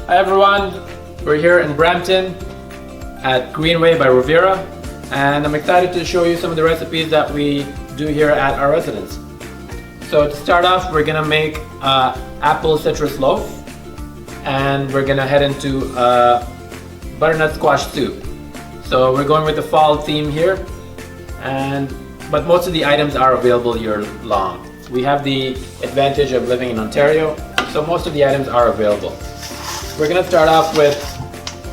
Hi everyone, we're here in Brampton at Greenway by Revera, and I'm excited to show you some of the recipes that we do here at our residence. So to start off, we're gonna make apple citrus loaf, and we're gonna head into butternut squash soup. So we're going with the fall theme here, but most of the items are available year long. We have the advantage of living in Ontario, so most of the items are available. We're gonna start off with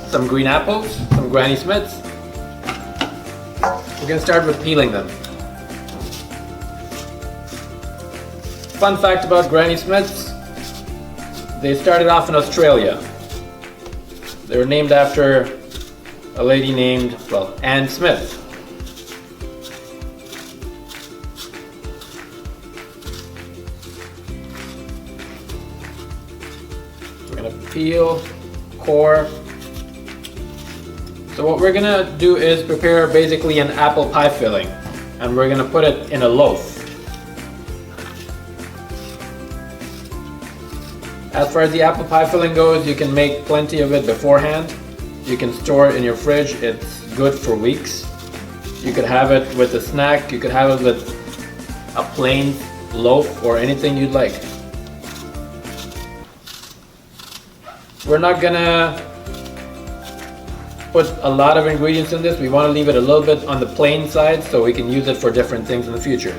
some green apples, some Granny Smiths. We're gonna start with peeling them. Fun fact about Granny Smiths, they started off in Australia. They were named after a lady named, Anne Smith. We're gonna peel, core. So what we're gonna do is prepare basically an apple pie filling, and we're gonna put it in a loaf. As far as the apple pie filling goes, you can make plenty of it beforehand. You can store it in your fridge. It's good for weeks. You could have it with a snack. You could have it with a plain loaf or anything you'd like. We're not gonna put a lot of ingredients in this. We want to leave it a little bit on the plain side so we can use it for different things in the future.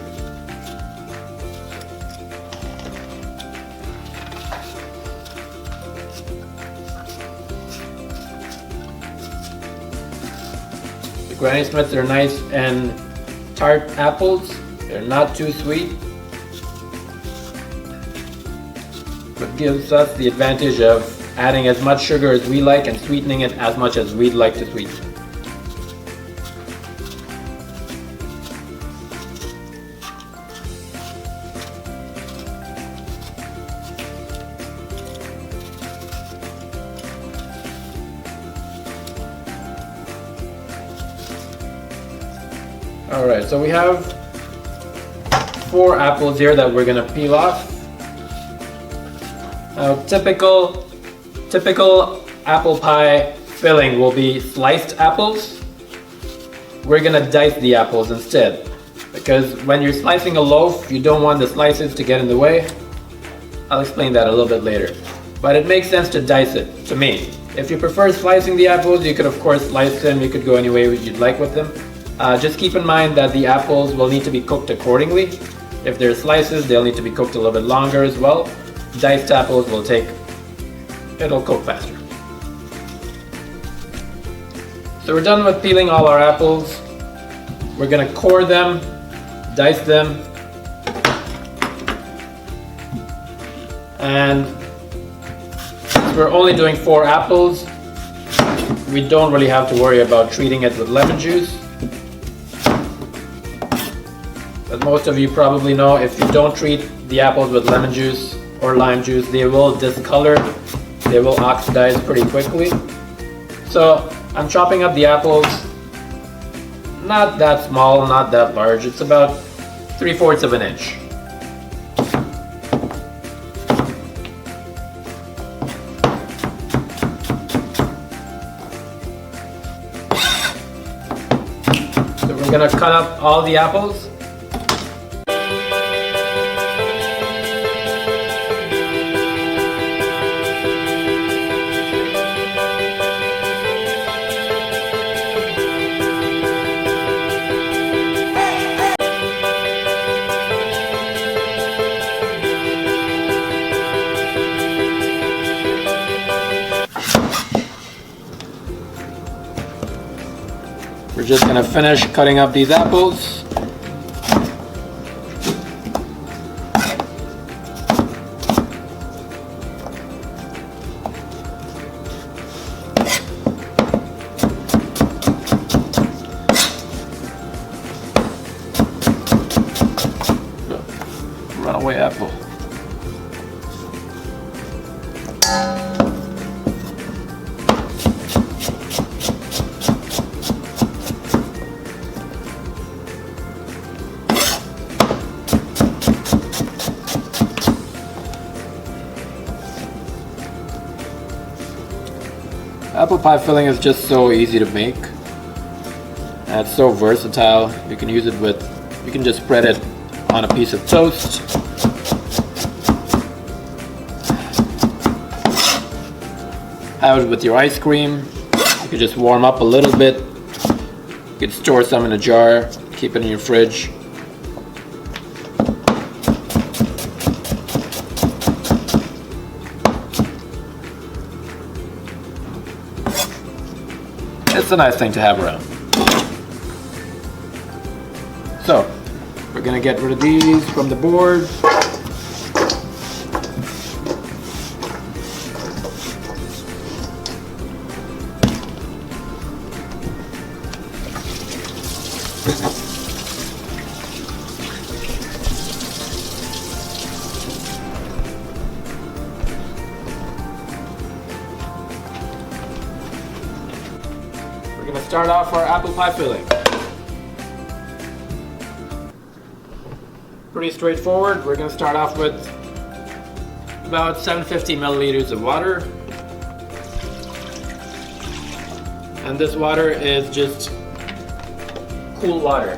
The Granny Smiths are nice and tart apples. They're not too sweet, but gives us the advantage of adding as much sugar as we like and sweetening it as much as we'd like to sweeten. Alright, so we have 4 apples here that we're gonna peel off. Now, typical apple pie filling will be sliced apples. We're gonna dice the apples instead, because when you're slicing a loaf, you don't want the slices to get in the way. I'll explain that a little bit later. But it makes sense to dice it, to me. If you prefer slicing the apples, you could of course slice them. You could go any way you'd like with them. Just keep in mind that the apples will need to be cooked accordingly. If they're slices, they'll need to be cooked a little bit longer as well. Diced apples it'll cook faster. So we're done with peeling all our apples. We're gonna core them, dice them, and we're only doing 4 apples. We don't really have to worry about treating it with lemon juice. But most of you probably know, if you don't treat the apples with lemon juice or lime juice, they will discolor, they will oxidize pretty quickly. So I'm chopping up the apples, not that small, not that large. It's about 3/4 of an inch. So we're gonna cut up all the apples. We're just gonna finish cutting up these apples. Runaway apple. Apple pie filling is just so easy to make. And it's so versatile. You can use it with, you can just spread it on a piece of toast. Have it with your ice cream. You can just warm up a little bit. You can store some in a jar, keep it in your fridge. It's a nice thing to have around. So, we're gonna get rid of these from the board. We're going to start off our apple pie filling. Pretty straightforward. We're going to start off with about 750 milliliters of water. And this water is just cool water.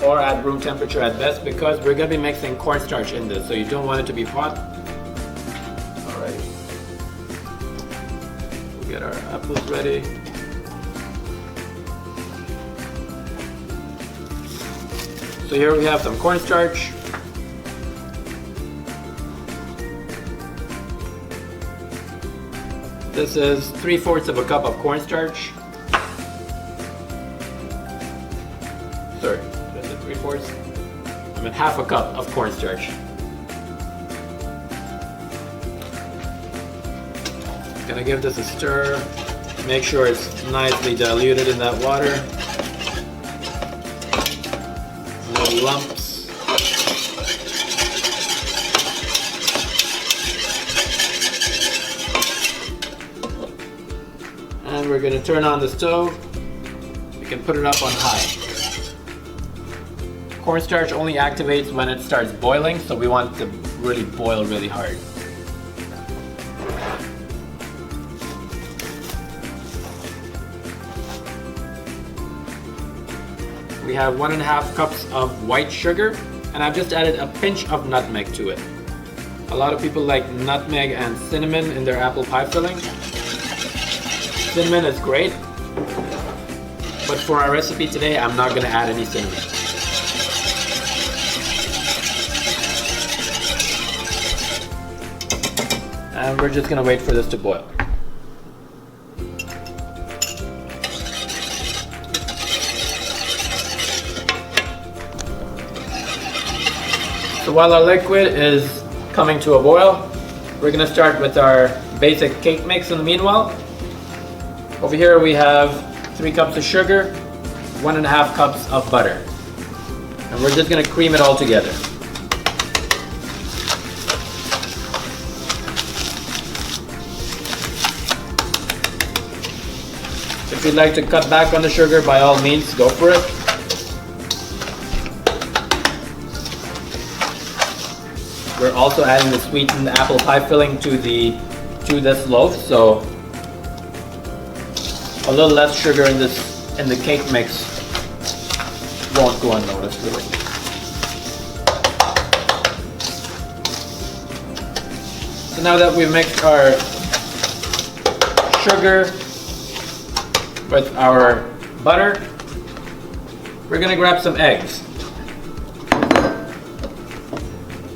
Or at room temperature at best, because we're going to be mixing cornstarch in this, so you don't want it to be hot. Alright. We'll get our apples ready. So here we have some cornstarch. This is 3/4 of a cup of cornstarch. Sorry, is it 3/4? I mean half a cup of cornstarch. Gonna give this a stir. Make sure it's nicely diluted in that water. No lumps. And we're going to turn on the stove. We can put it up on high. Cornstarch only activates when it starts boiling, so we want it to really boil really hard. We have 1.5 cups of white sugar, and I've just added a pinch of nutmeg to it. A lot of people like nutmeg and cinnamon in their apple pie filling. Cinnamon is great, but for our recipe today, I'm not going to add any cinnamon. And we're just going to wait for this to boil. So while our liquid is coming to a boil, we're going to start with our basic cake mix in the meanwhile. Over here we have 3 cups of sugar, 1.5 cups of butter. And we're just going to cream it all together. If you'd like to cut back on the sugar, by all means, go for it. We're also adding the sweetened apple pie filling to this loaf, so a little less sugar in the cake mix won't go unnoticed really. So now that we've mixed our sugar with our butter, we're going to grab some eggs.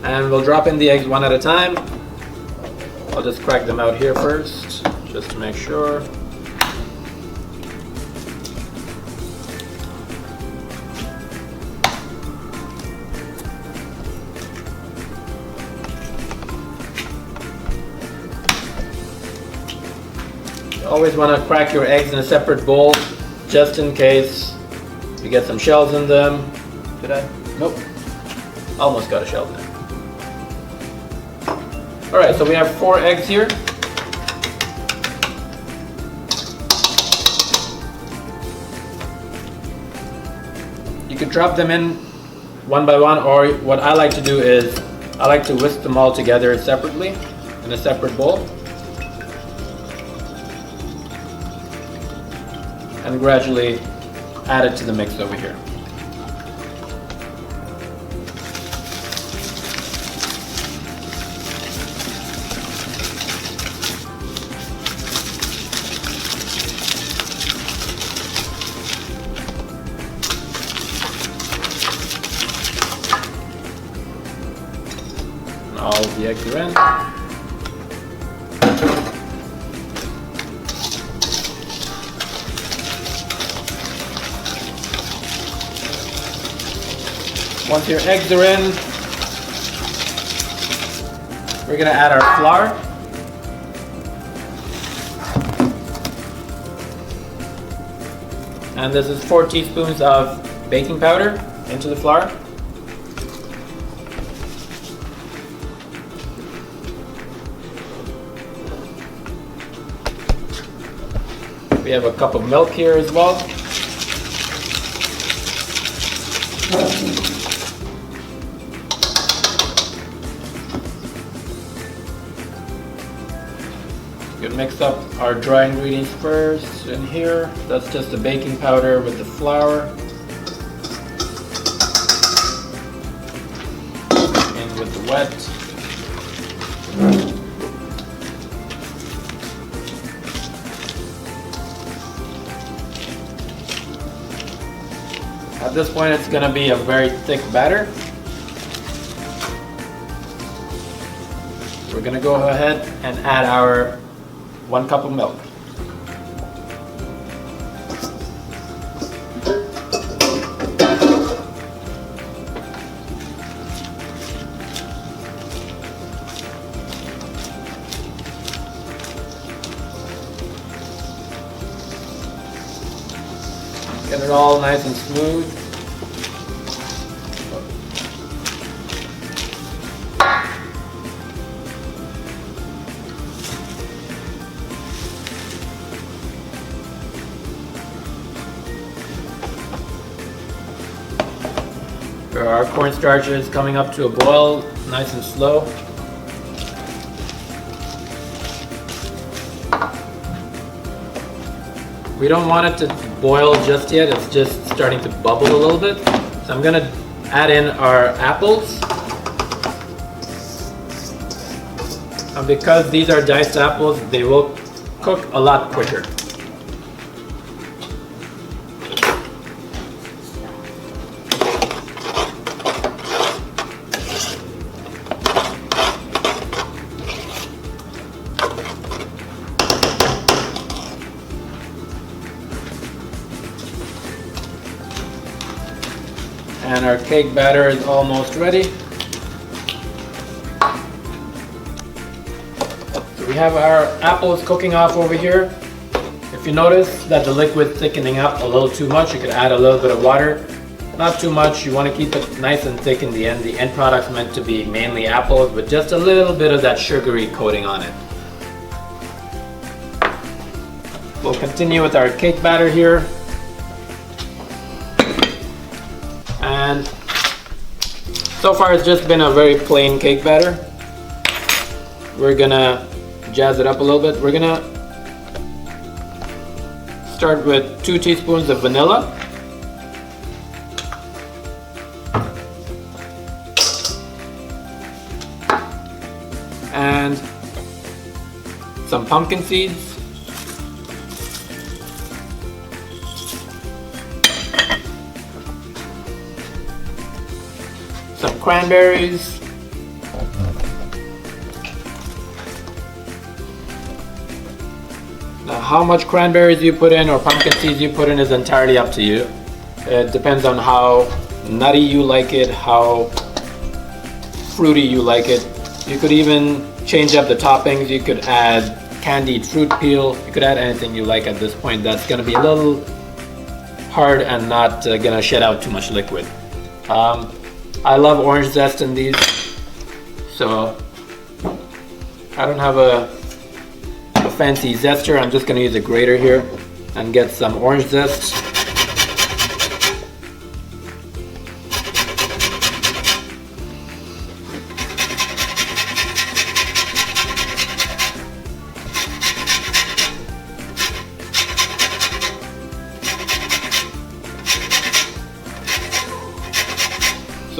And we'll drop in the eggs one at a time. I'll just crack them out here first, just to make sure. You always want to crack your eggs in a separate bowl, just in case you get some shells in them. Did I? Nope. Almost got a shell in there. Alright, so we have 4 eggs here. You could drop them in one by one, or what I like to do is I like to whisk them all together separately in a separate bowl. and gradually add it to the mix over here. All of the eggs are in. Once your eggs are in, we're going to add our flour. And this is 4 teaspoons of baking powder into the flour. We have a cup of milk here as well. You can mix up our dry ingredients first in here. That's just the baking powder with the flour. In with the wet. At this point, it's going to be a very thick batter. We're going to go ahead and add our 1 cup of milk. Get it all nice and smooth. Our cornstarch is coming up to a boil, nice and slow. We don't want it to boil just yet, it's just starting to bubble a little bit. So I'm gonna add in our apples. And because these are diced apples, they will cook a lot quicker. And our cake batter is almost ready. So we have our apples cooking off over here. If you notice that the liquid thickening up a little too much, you could add a little bit of water. Not too much, you want to keep it nice and thick in the end. The end product's meant to be mainly apples with just a little bit of that sugary coating on it. We'll continue with our cake batter here. And so far it's just been a very plain cake batter. We're gonna jazz it up a little bit. We're gonna start with 2 teaspoons of vanilla. And some pumpkin seeds. Some cranberries. Now how much cranberries you put in or pumpkin seeds you put in is entirely up to you. It depends on how nutty you like it, how fruity you like it. You could even change up the toppings. You could add candied fruit peel. You could add anything you like at this point. That's going to be a little hard and not going to shed out too much liquid. I love orange zest in these, so I don't have a fancy zester. I'm just going to use a grater here and get some orange zest.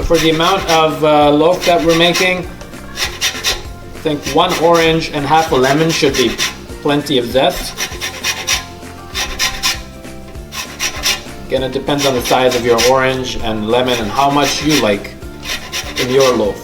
for the amount of loaf that we're making, I think 1 orange and half a lemon should be plenty of zest. Again, it depends on the size of your orange and lemon and how much you like in your loaf.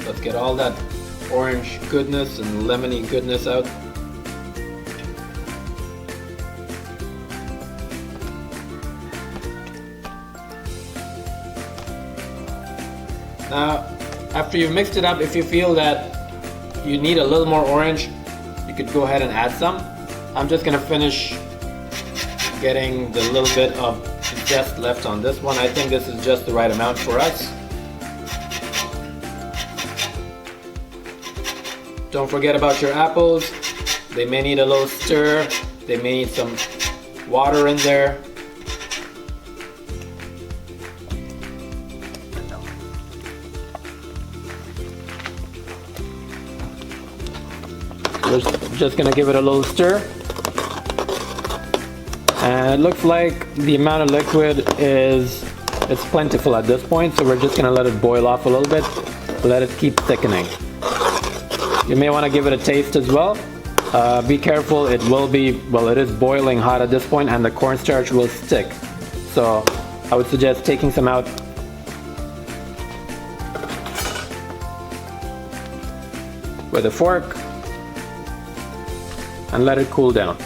Let's get all that orange goodness and lemony goodness out. Now, after you've mixed it up, if you feel that you need a little more orange, you could go ahead and add some. I'm just gonna finish getting the little bit of zest left on this one. I think this is just the right amount for us. Don't forget about your apples. They may need a little stir. They may need some water in there. We're just gonna give it a little stir. And it looks like the amount of liquid it's plentiful at this point, so we're just gonna let it boil off a little bit, let it keep thickening. You may want to give it a taste as well. Be careful, it is boiling hot at this point and the cornstarch will stick. So I would suggest taking some out. With a fork and let it cool down.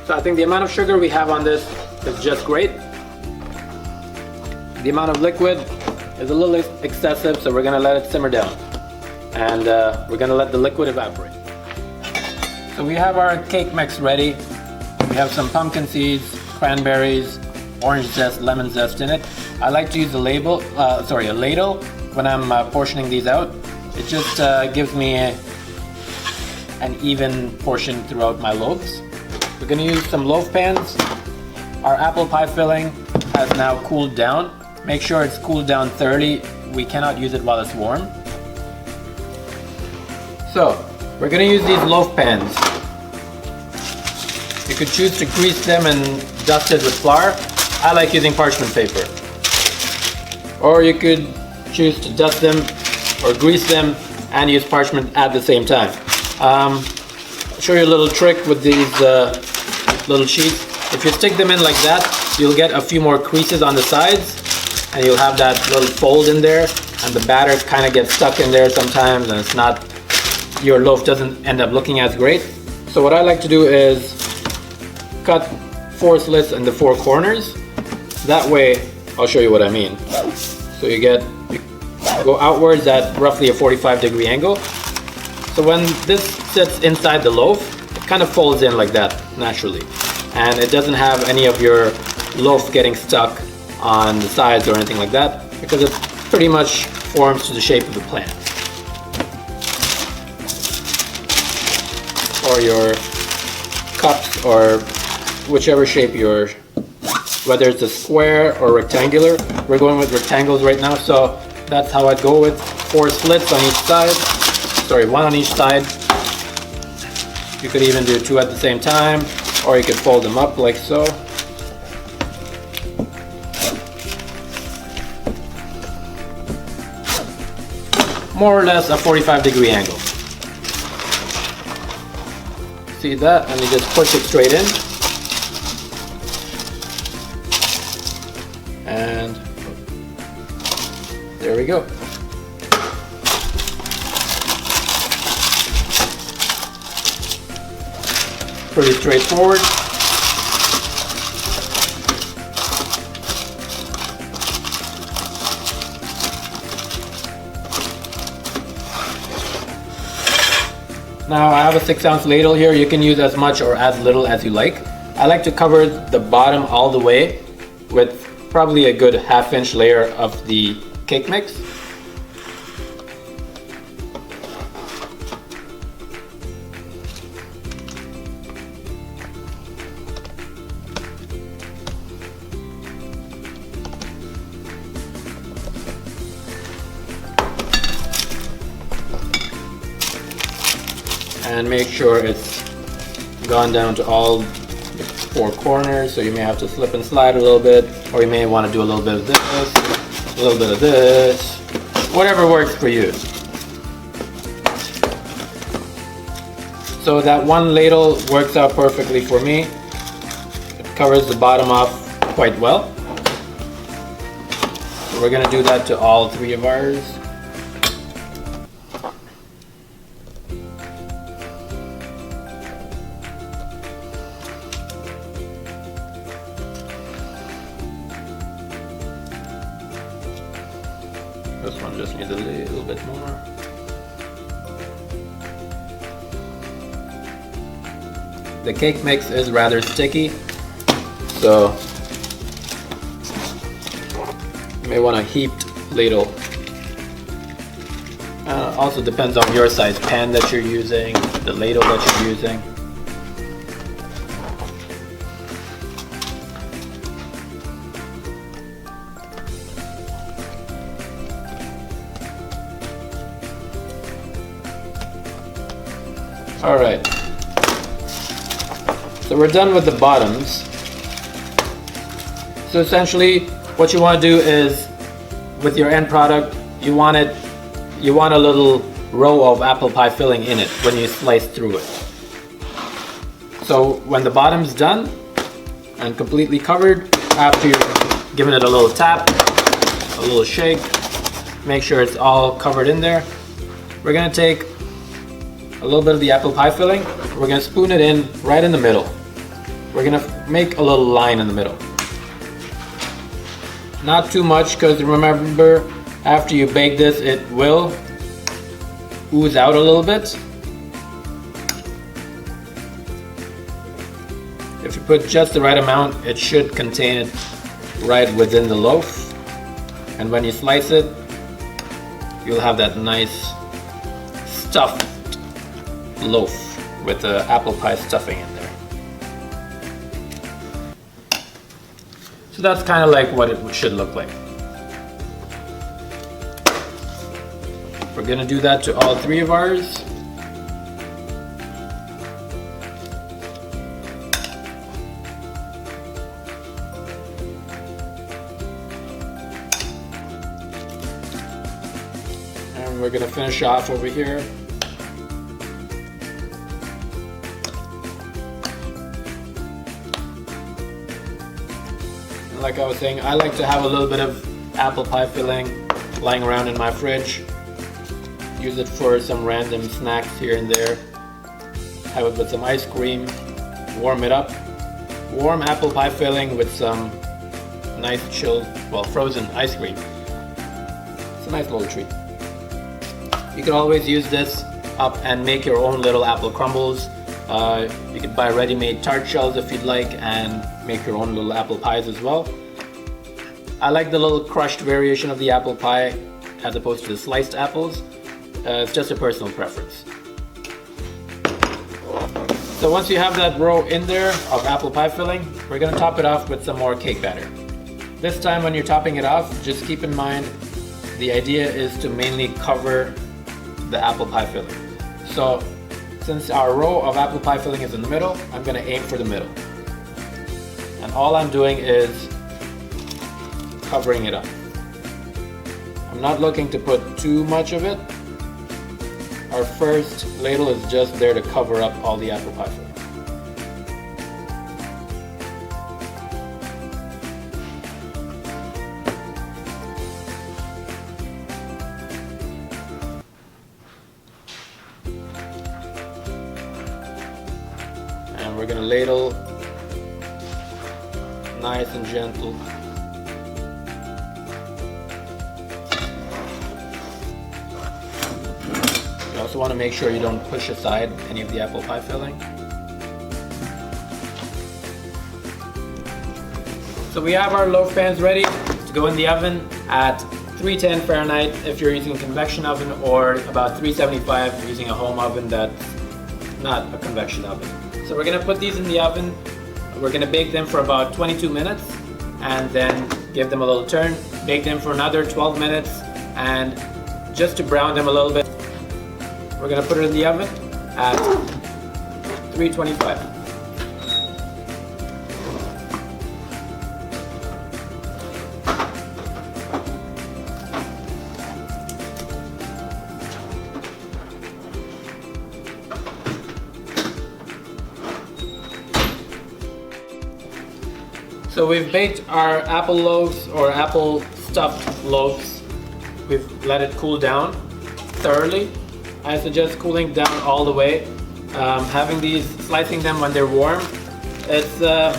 So I think the amount of sugar we have on this is just great. The amount of liquid is a little excessive, so we're gonna let it simmer down. And we're gonna let the liquid evaporate. So we have our cake mix ready. We have some pumpkin seeds, cranberries, orange zest, lemon zest in it. I like to use a ladle when I'm portioning these out. It just gives me an even portion throughout my loaves. We're gonna use some loaf pans. Our apple pie filling has now cooled down. Make sure it's cooled down thoroughly. We cannot use it while it's warm. So, we're gonna use these loaf pans. You could choose to grease them and dust it with flour. I like using parchment paper. Or you could choose to dust them or grease them and use parchment at the same time. I'll show you a little trick with these little sheets. If you stick them in like that, you'll get a few more creases on the sides and you'll have that little fold in there, and the batter kind of gets stuck in there sometimes, and your loaf doesn't end up looking as great. So what I like to do is cut 4 slits in the 4 corners. That way, I'll show you what I mean. So you go outwards at roughly a 45-degree angle. So when this sits inside the loaf, it kind of folds in like that naturally. And it doesn't have any of your loaf getting stuck on the sides or anything like that, because it pretty much forms to the shape of the plant. Or your cups, or whichever shape whether it's a square or rectangular. We're going with rectangles right now, so that's how I'd go with 4 slits on each side. Sorry, 1 on each side. You could even do 2 at the same time, or you could fold them up like so. More or less a 45-degree angle. See that? And you just push it straight in. And there we go. Pretty straightforward. Now I have a 6-ounce ladle here. You can use as much or as little as you like. I like to cover the bottom all the way with probably a good half-inch layer of the cake mix. And make sure it's gone down to all the 4 corners, so you may have to slip and slide a little bit, or you may want to do a little bit of this, a little bit of this, whatever works for you. So that one ladle works out perfectly for me. It covers the bottom off quite well. So we're going to do that to all 3 of ours. This one just needs a little bit more. The cake mix is rather sticky, so you may want a heaped ladle. Also depends on your size pan that you're using, the ladle that you're using. Alright, so we're done with the bottoms. So essentially what you want to do is, with your end product, you want a little row of apple pie filling in it when you slice through it. So when the bottom's done and completely covered, after you've given it a little tap, a little shake, make sure it's all covered in there, we're going to take a little bit of the apple pie filling. We're going to spoon it in right in the middle. We're going to make a little line in the middle. Not too much, because remember, after you bake this, it will ooze out a little bit. If you put just the right amount, it should contain it right within the loaf. And when you slice it, you'll have that nice stuffed loaf with the apple pie stuffing in there. So that's kind of like what it should look like. We're going to do that to all 3 of ours. And we're going to finish off over here. Like I was saying, I like to have a little bit of apple pie filling lying around in my fridge. Use it for some random snacks here and there. Have it with some ice cream, warm it up. Warm apple pie filling with some nice chilled, well, frozen ice cream. It's a nice little treat. You can always use this up and make your own little apple crumbles. You could buy ready-made tart shells if you'd like, and make your own little apple pies as well. I like the little crushed variation of the apple pie as opposed to the sliced apples. It's just a personal preference. So once you have that row in there of apple pie filling, we're going to top it off with some more cake batter. This time when you're topping it off, just keep in mind the idea is to mainly cover the apple pie filling. So since our row of apple pie filling is in the middle, I'm going to aim for the middle. And all I'm doing is covering it up. I'm not looking to put too much of it. Our first ladle is just there to cover up all the apple pie filling. And we're going to ladle nice and gentle. You also want to make sure you don't push aside any of the apple pie filling. So we have our loaf pans ready to go in the oven at 310 Fahrenheit if you're using a convection oven, or about 375 if you're using a home oven that's not a convection oven. So we're gonna put these in the oven. We're gonna bake them for about 22 minutes and then give them a little turn. Bake them for another 12 minutes, and just to brown them a little bit, we're gonna put it in the oven at 325. So we've baked our apple loaves, or apple stuffed loaves. We've let it cool down thoroughly. I suggest cooling down all the way. Having these, slicing them when they're warm, it's a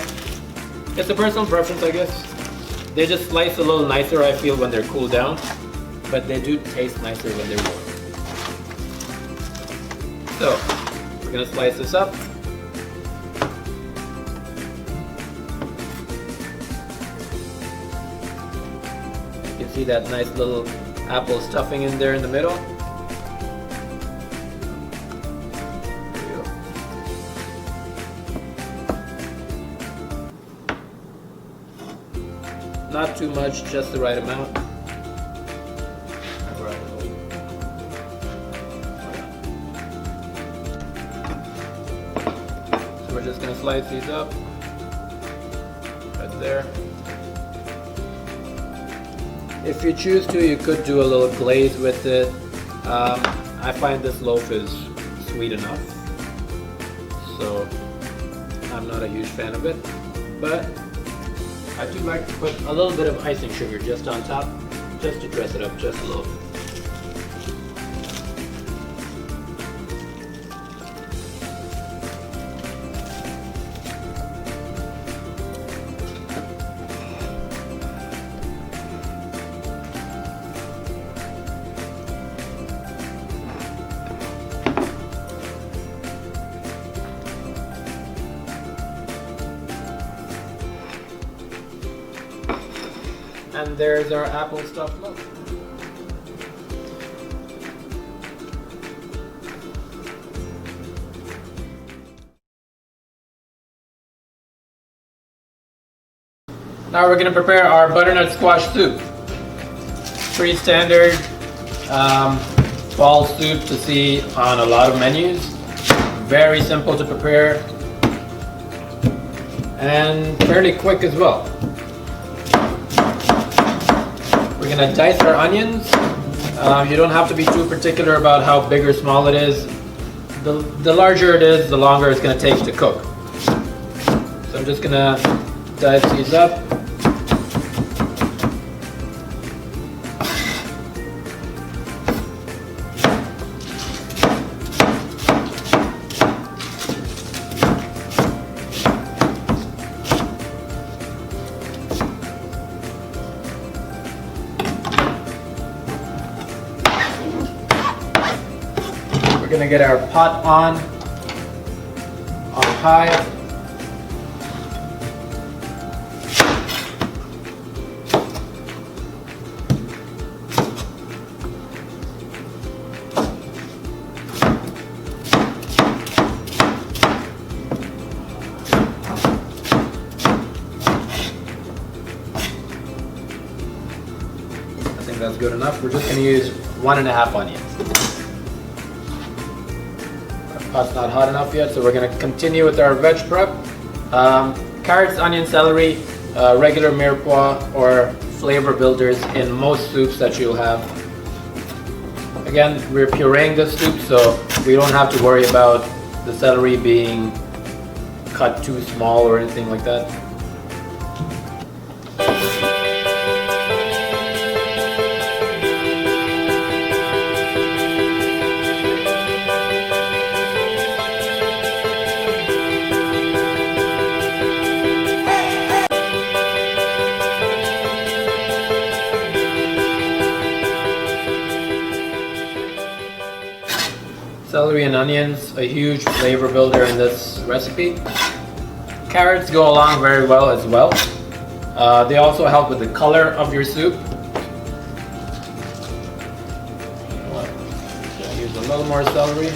personal preference, I guess. They just slice a little nicer, I feel, when they're cooled down, but they do taste nicer when they're warm. So we're gonna slice this up. You can see that nice little apple stuffing in there in the middle. There you go. Not too much, just the right amount. So we're just gonna slice these up right there. If you choose to, you could do a little glaze with it. I find this loaf is sweet enough, so I'm not a huge fan of it, but I do like to put a little bit of icing sugar just on top, just to dress it up just a little. And there's our apple stuffed loaf. Now we're going to prepare our butternut squash soup. Pretty standard fall soup to see on a lot of menus. Very simple to prepare and fairly quick as well. We're gonna dice our onions. You don't have to be too particular about how big or small it is. The larger it is, the longer it's gonna take to cook. So I'm just gonna dice these up. We're gonna get our pot on high. I think that's good enough. We're just gonna use 1.5 onions. Pot's not hot enough yet, so we're going to continue with our veg prep. Carrots, onion, celery, regular mirepoix or flavor builders in most soups that you'll have. Again, we're pureeing this soup, so we don't have to worry about the celery being cut too small or anything like that. Celery and onions, a huge flavor builder in this recipe. Carrots go along very well as well. They also help with the color of your soup. Use a little more celery.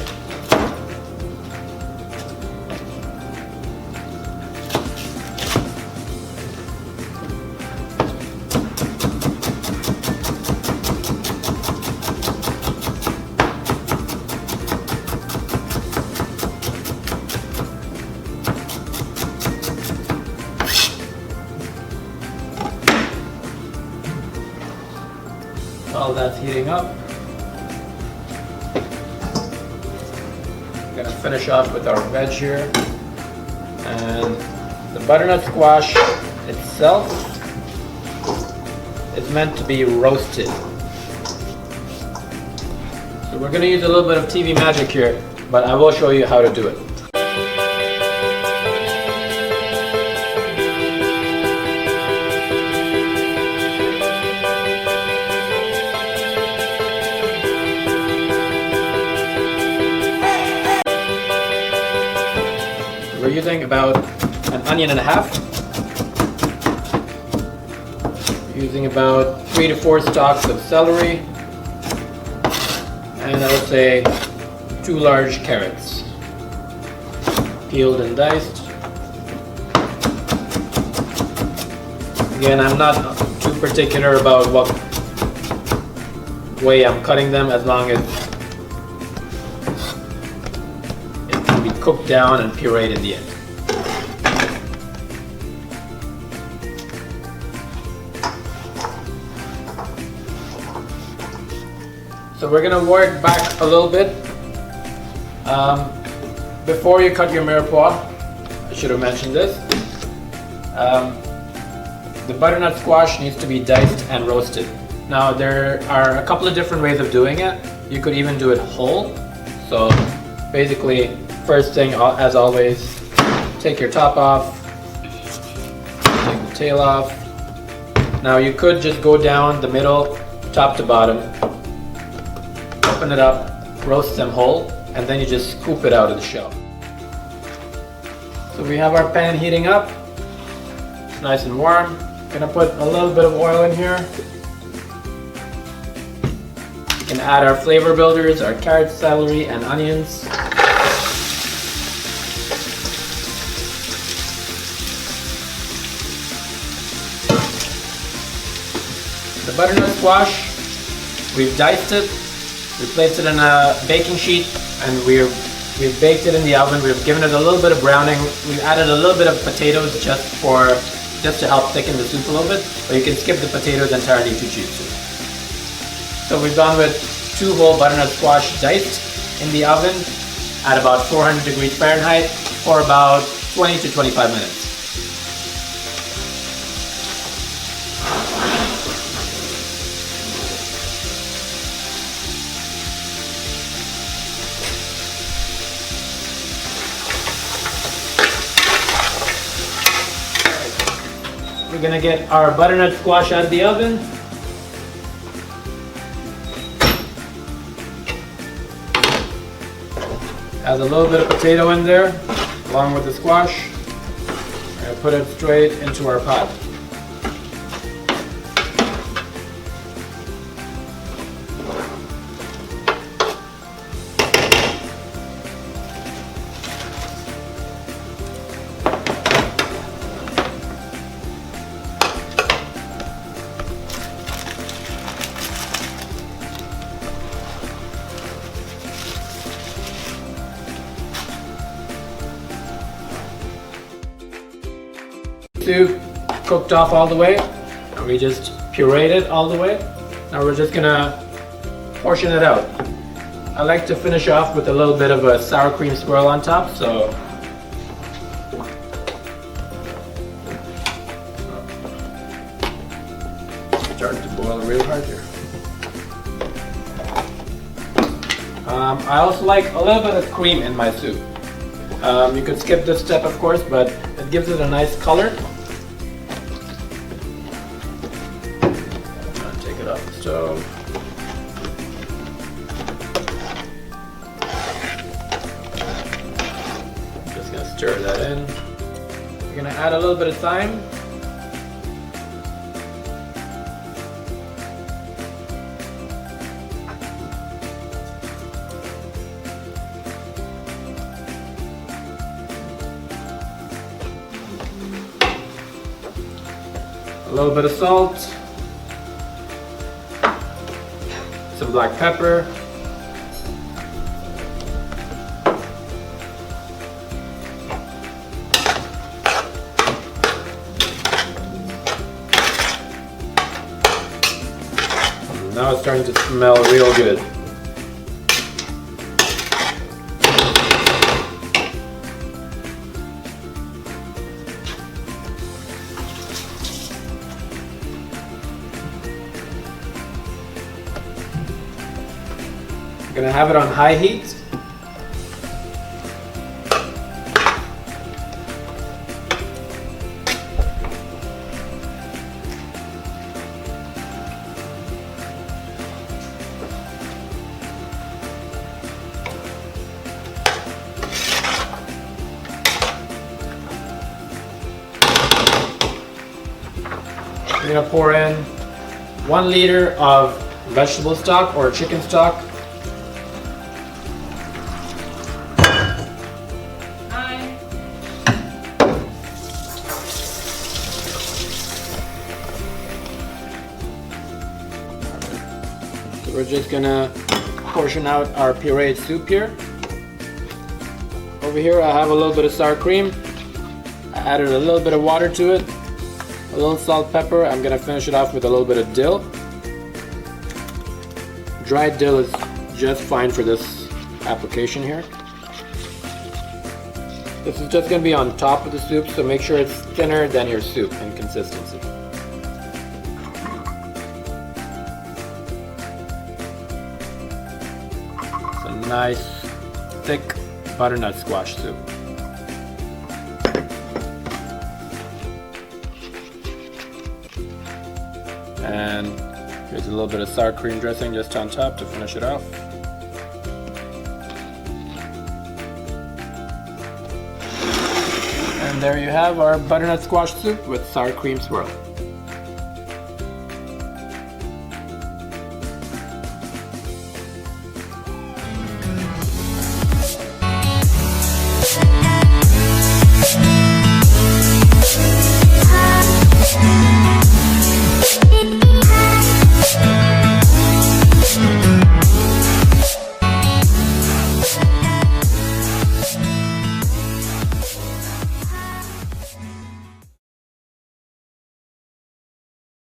While that's heating up, I'm going to finish off with our veg here. And the butternut squash itself is meant to be roasted. So we're going to use a little bit of TV magic here, but I will show you how to do it. We're using about an onion and a half. We're using about 3 to 4 stalks of celery. And I would say 2 large carrots, peeled and diced. Again, I'm not too particular about what way I'm cutting them, as long as cooked down and pureed in the end. So we're going to work back a little bit. Before you cut your mirepoix, I should have mentioned this. The butternut squash needs to be diced and roasted. Now there are a couple of different ways of doing it. You could even do it whole. So basically, first thing, as always, take your top off, take the tail off. Now you could just go down the middle, top to bottom, open it up, roast them whole, and then you just scoop it out of the shell. So we have our pan heating up. It's nice and warm. Gonna put a little bit of oil in here. We can add our flavor builders, our carrots, celery, and onions. The butternut squash, we've diced it, we placed it in a baking sheet, and we've baked it in the oven. We've given it a little bit of browning. We've added a little bit of potatoes just to help thicken the soup a little bit, but you can skip the potatoes entirely if you choose to. So we've gone with 2 whole butternut squash diced in the oven at about 400 degrees Fahrenheit for about 20 to 25 minutes. We're gonna get our butternut squash out of the oven. Add a little bit of potato in there, along with the squash. We're gonna put it straight into our pot. Soup cooked off all the way, and we just pureed it all the way. Now we're just gonna portion it out. I like to finish off with a little bit of a sour cream swirl on top, so starting to boil real hard here. I also like a little bit of cream in my soup. You could skip this step, of course, but it gives it a nice color. Take it off the stove. gonna add a little bit of thyme. A little bit of salt, some black pepper, now it's starting to smell real good. I'm gonna have it on high heat. I'm gonna pour in 1 liter of vegetable stock or chicken stock. So we're just gonna portion out our pureed soup here. Over here I have a little bit of sour cream. I added a little bit of water to it. A little salt, pepper. I'm gonna finish it off with a little bit of dill. Dried dill is just fine for this application here. This is just gonna be on top of the soup, so make sure it's thinner than your soup in consistency. It's a nice, thick butternut squash soup. And here's a little bit of sour cream dressing just on top to finish it off. And there you have our butternut squash soup with sour cream swirl.